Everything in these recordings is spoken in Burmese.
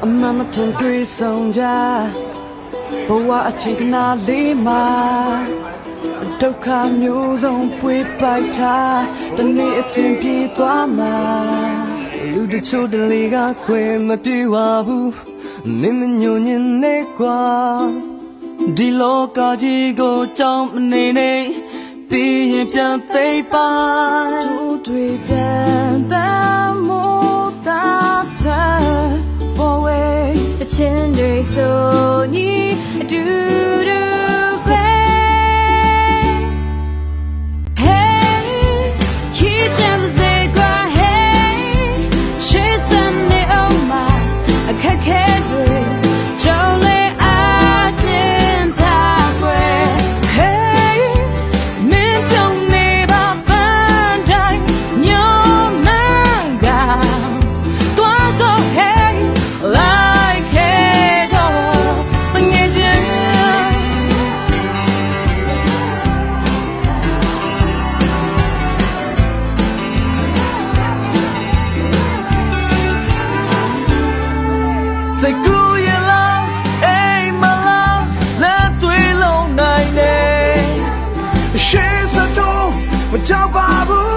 အမှန်မထင်တွေ့ဆုံကြဘဝအချိန်ကနာလေးမှာဒုက္ခမျိုးစုံပွေပိုက်ထားတနေ့အစဉ်ပြေးသွားမှာလူတချို့တလေကခွေမပြေပါဘူးနင်းမညွန်ရင်နေကွာဒီလောကကြီးကိုကြောင်းမနေနေပြီးရင်ပြန်သိပါတို့တွေတန်တမ်းမို့တာချာဘောဝဲအချင်းတွေဆိုညီအတူတူခွဲ Hey ခီးချမ်းစေကွာ Hey ရှေ့စံနေအောင်မအခက်ခဲတွေကြောင်းလေအားတင်ထားွယ် Hey မင်းပြုံးနေပါပန်းတိုင်းညောမန်းကသွားဆို Hey like it all တငယ်ချင်းစိတ်ကူးရလားအိမ်မလားလက်သွေးလုံးနိုင်နေရှေ့စတော့မကြောက်ပါဘူး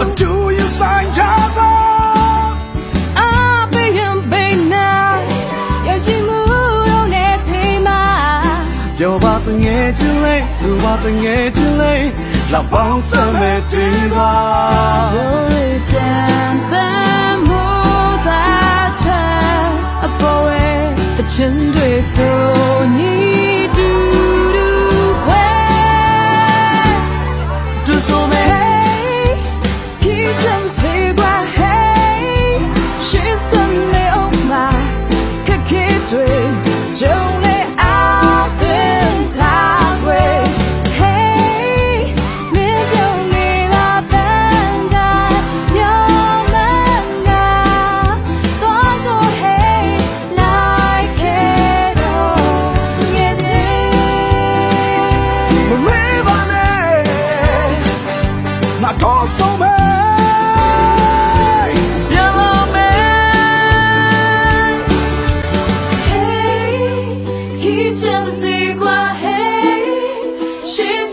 အတူရဆိုင်ကြစို့အဘေးရင်ဘေးနာ ယုံကြည်မှုတော့နဲ့ဖေးမှာ ပြောပါတငယ်ချင်းလေးဆိုပါတငယ်ချင်းလေးလောက်ပေါင်းစမ်းမဲ့တီးပါ တို့တွေတန်ပန်းမှုသာချာအပေါ်ဝဲ အချင်းတွေဆိုညီတူတူဝဲတူဆိုမဲ ခီးချမ်းစေကွာ Hey ရှေ့စံနေအောင်မခက်ခဲတွေကြုံလေအားတင်ထားွယ် Hey မင်းပြုံးနေပါပန်းတိုင်းညောမန်းကသွားဆို Hey like it all ငယ်ချင်း မမေးပါနဲ့ငါတော့ဆုံးမဲပြန်လာမဲ Hey ခီးချမ်းစေကွာ Hey ရှေ့စ